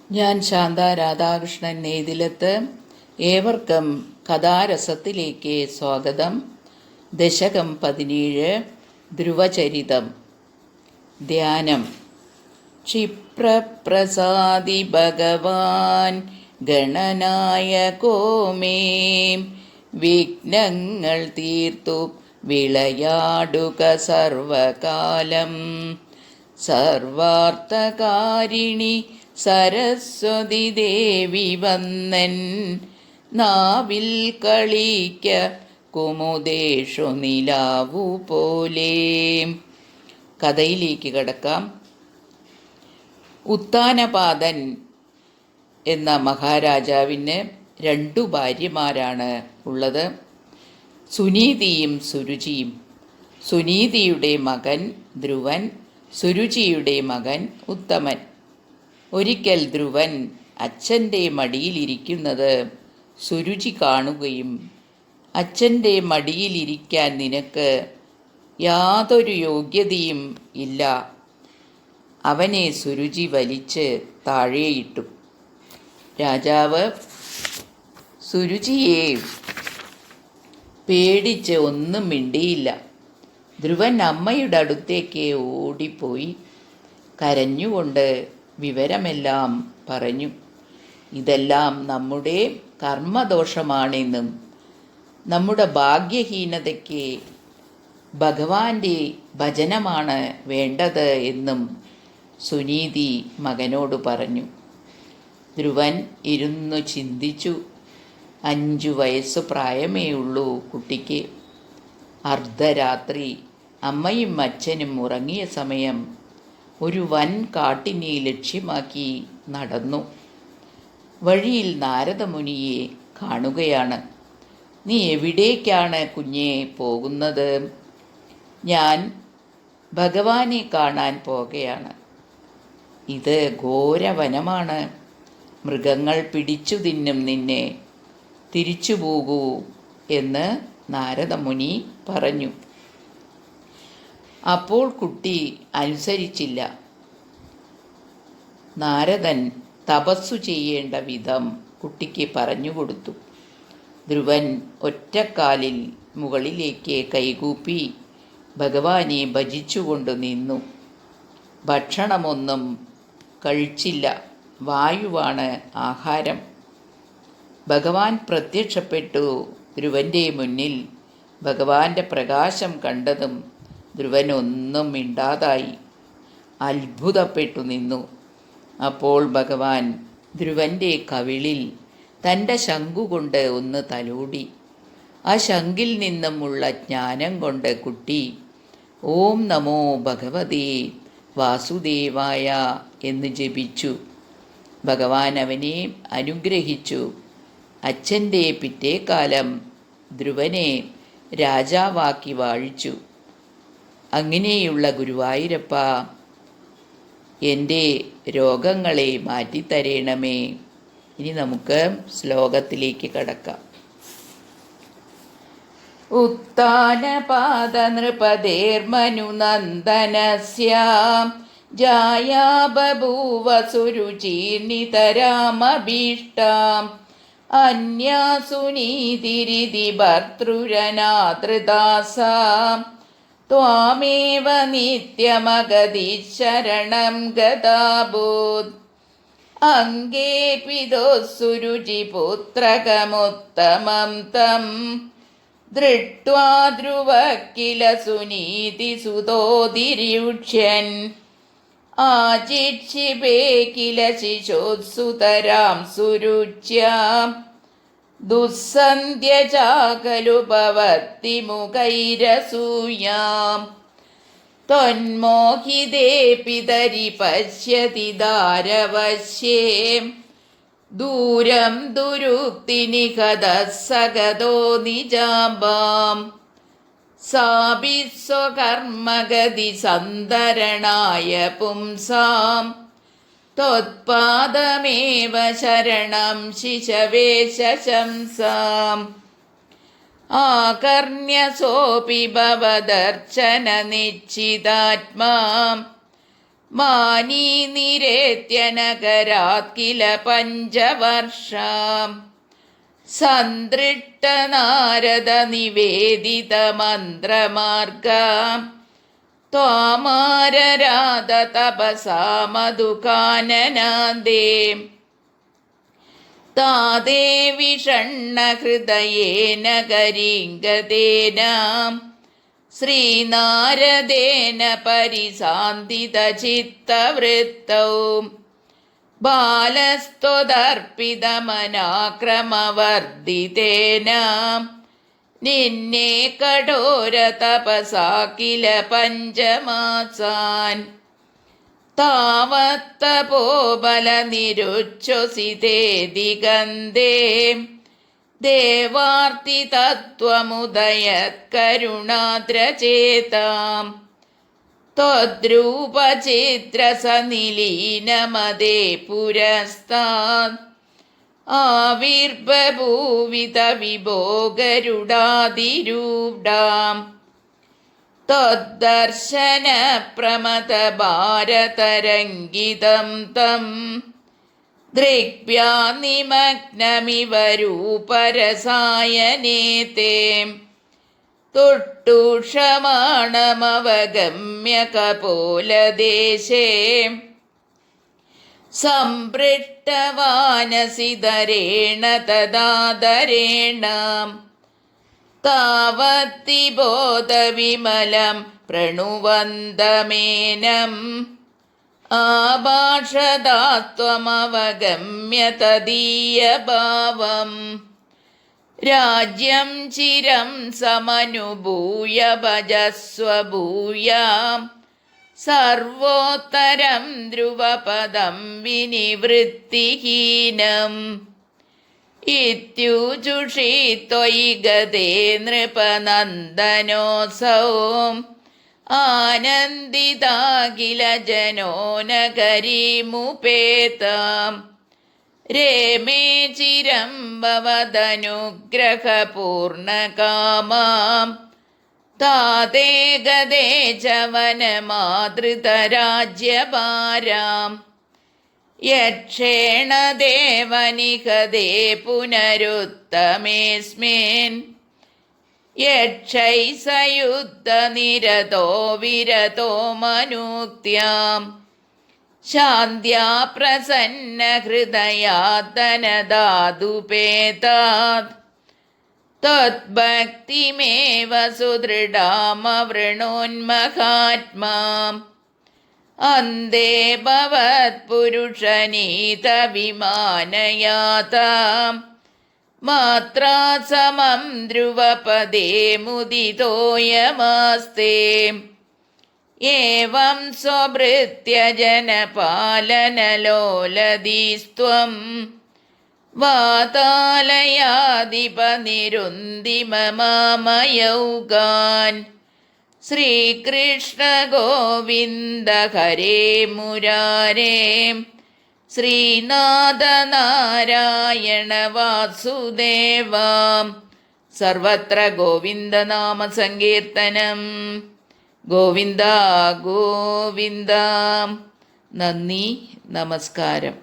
ഞാൻ ശാന്ത രാധാകൃഷ്ണൻ നെയ്തിലത്ത്. ഏവർക്കും കഥാരസത്തിലേക്ക് സ്വാഗതം. ദശകം 17 ധ്രുവചരിതം. ധ്യാനം. ക്ഷിപ്രപ്രസാദി ഭഗവാൻ ഗണനായകോ മേ, വിഘ്നങ്ങൾ തീർത്തു വിളയാടുക സർവകാലം. സർവാർത്ഥകാരിണി സരസ്വതി ദേവി വന്നൻ, നാവിൽ കളിക്ക കുമുദേഷു നിലാവു പോലെ. കഥയിലേക്ക് കടക്കാം. ഉത്താനപാദൻ എന്ന മഹാരാജാവിന് 2 ഭാര്യമാരാണ് ഉള്ളത്, സുനീതിയും സുരുചിയും. സുനീതിയുടെ മകൻ ധ്രുവൻ, സുരുചിയുടെ മകൻ ഉത്തമൻ. ഒരിക്കൽ ധ്രുവൻ അച്ഛൻ്റെ മടിയിലിരിക്കുന്നത് സുരുചി കാണുകയും, അച്ഛൻ്റെ മടിയിലിരിക്കാൻ നിനക്ക് യാതൊരു യോഗ്യതയും ഇല്ല, അവനെ സുരുചി വലിച്ച് താഴെയിട്ടു. രാജാവ് സുരുചിയെ പേടിച്ച് ഒന്നും മിണ്ടിയില്ല. ധ്രുവൻ അമ്മയുടെ അടുത്തേക്ക് ഓടിപ്പോയി കരഞ്ഞുകൊണ്ട് വിവരമെല്ലാം പറഞ്ഞു. ഇതെല്ലാം നമ്മുടെ കർമ്മദോഷമാണെന്നും നമ്മുടെ ഭാഗ്യഹീനതയ്ക്ക് ഭഗവാന്റെ ഭജനമാണ് വേണ്ടത് എന്നും സുനീതി മകനോട് പറഞ്ഞു. ധ്രുവൻ ഇരുന്നു ചിന്തിച്ചു. 5 വയസ്സ് പ്രായമേ ഉള്ളൂ കുട്ടിക്ക്. അർദ്ധരാത്രി അമ്മയും അച്ഛനും ഉറങ്ങിയ സമയം ഒരു വൻ കാട്ടിനെ ലക്ഷ്യമാക്കി നടന്നു. വഴിയിൽ നാരദമുനിയെ കാണുകയാണ്. നീ എവിടേക്കാണ് കുഞ്ഞെ പോകുന്നത്? ഞാൻ ഭഗവാനെ കാണാൻ പോകുകയാണ്. ഇത് ഘോരവനമാണ്, മൃഗങ്ങൾ പിടിച്ചു തിന്നും നിന്നെ, തിരിച്ചു പോകൂ എന്ന് നാരദമുനി പറഞ്ഞു. അപ്പോൾ കുട്ടി അനുസരിച്ചില്ല. നാരദൻ തപസ്സു ചെയ്യേണ്ട വിധം കുട്ടിക്ക് പറഞ്ഞുകൊടുത്തു. ധ്രുവൻ ഒറ്റക്കാലിൽ മുകളിലേക്ക് കൈകൂപ്പി ഭഗവാനെ ഭജിച്ചുകൊണ്ട് നിന്നു. ഭക്ഷണമൊന്നും കഴിച്ചില്ല, വായുവാണ് ആഹാരം. ഭഗവാൻ പ്രത്യക്ഷപ്പെട്ടു. ധ്രുവൻ്റെ മുന്നിൽ ഭഗവാന്റെ പ്രകാശം കണ്ടതും ധ്രുവൻ ഒന്നും മിണ്ടാതായി അത്ഭുതപ്പെട്ടു നിന്നു. അപ്പോൾ ഭഗവാൻ ധ്രുവൻ്റെ കവിളിൽ തൻ്റെ ശംഖുകൊണ്ട് ഒന്ന് തലോടി. ആ ശംഖിൽ നിന്നുമുള്ള ജ്ഞാനം കൊണ്ട് കുട്ടി ഓം നമോ ഭഗവതേ വാസുദേവായ എന്ന് ജപിച്ചു. ഭഗവാൻ അവനെ അനുഗ്രഹിച്ചു. അച്ഛൻ്റെ പിറ്റേക്കാലം ധ്രുവനെ രാജാവാക്കി വാഴിച്ചു. അങ്ങനെയുള്ള ഗുരുവായൂരപ്പ, എൻ്റെ രോഗങ്ങളെ മാറ്റിത്തരേണമേ. ഇനി നമുക്ക് ശ്ലോകത്തിലേക്ക് കടക്കാം. ഉത്താനപാദ നൃപതേർമനുനന്ദനസ്യാം ജായാ ബഭൂവ സുരുചീർണിതരാമഭീഷ്ടാം അന്യാസുനീതിരിതി ഭർതൃരനാദൃദാസാം ത്വാമേവ നിത്യമഗതി ശരണം ഗതാഭൂത് അംഗേപി ദോസുരുചിപുത്രകമുത്തമം തം ദൃഷ്ട്വാ ധ്രുവ കില സുനീതി സുതോതിര്യുക്ഷ്യൻ ആചിക്ഷിപേ കില ശിശോത്സുതരാം സുരുച്യാം ദുസ്സന്ധ്യജാകലു ഭവത്തി മുഖൈരസൂയാം ത്വന്മോഹിതേ പിതരി പശ്യതി ദാരവശ്യേ ദൂരം ദുരുക്തി നിഹതസ്സഗതോ നിജാംബാം സാഭിസ്വകർമ്മഗതി സന്തരണായ പുംസാം ത്വത്പാദമേവ ശരണം ശിശവേ ശംസാം ആകർണ്യസോപി ഭവദർശന നിശ്ചിതാത്മാ മാനീ നിരേത്യനഗരാത് കില പഞ്ചവർഷം സന്തൃഷ്ട നാരദ നിവേദിത മന്ത്രമാർഗം ത്വാമാരരാധ തപസാ മധുകാനനാദേ താദേ വിഷണ്ണ ഹൃദയേന ഗരീംഗതേന ശ്രീനാരദേന പരിസാന്തിത ചിത്തവൃത്തൗ ബാലസ്ത്വദർപ്പിതമനാക്രമവർദ്ധിതേന നിന്നെ കഠോര തപസാ കില പഞ്ചമാസാൻ താവത്തപോബല നിരുച്ഛ്വസിതേ ദിഗന്ധേ ദേവാർത്തി തത്വമുദയത് കരുണാദ്രചേതാം ത്വദ്രൂപചിത്രസനിലീനമദേ പുരസ്താത് ആവിർബഭൂവിത വിഭോ ഗരുഡാതിരൂഢാം ത്വദ്ദർശന പ്രമത ഭാരതരംഗിതം തം ദൃഗ്ഭ്യാ നിമഗ്നമിവ രൂപരസായനേ തേ തുട്ടുഷമാണമവഗമ്യ കപോലദേശേ സംപൃഷ്ടവാനസിധരേണ തദാദരേണ താവത്തി ബോധവിമലം പ്രണുവന്തമേനം ആഭാഷദാത്വമവഗമ്യ തദീയഭാവം രാജ്യം ചിരം സമനുഭൂയ ഭജസ്വ ഭൂയാം സർവോത്തരം ധ്രുവപദം വിനിവൃത്തിഹീനം ഇത്യുജുഷി ത്വയി ഗതേ നൃപനന്ദനോऽസൗ ആനന്ദിതാഖില ജനോ നഗരീമുപേതാം രേമേ ചിരം ഭവദനുഗ്രഹപൂർണകാമാം താതേ ഗതേ ച വനമാതൃതരാജ്യഭാരാം യക്ഷേണ ദേവനിഹതേ പുനരുത്തമേസ്മിൻ യക്ഷൈ സയുദ്ധനിരതോ വിരതോ മനുക്ത്യാം ശാന്ത്യാ പ്രസന്ന ഹൃദയാതനദാതുപേതാത് ത്വദ്ഭക്തിമേവ സുദൃഢാമവൃണോന്മഹാത്മാം അന്തേ ഭവത്പുരുഷനീതവിമാനയാതാം മാത്രാ സമം ധ്രുവപദേ മുദിതോയമാസ്തേ ഏവം സ്വഭൃത്യ ജനപാലനലോലദീസ്ത്വം വാതാലയാധിപനിരുന്ദിമമാമയൗകാൻ ശ്രീകൃഷ്ണ ഗോവിന്ദ ഹരേ മുരാരേ ശ്രീനാഥ നാരായണ വാസുദേവാം സർവത്ര ഗോവിന്ദനാമ സങ്കീർത്തനം ഗോവിന്ദ ഗോവിന്ദ. നന്ദി, നമസ്കാരം.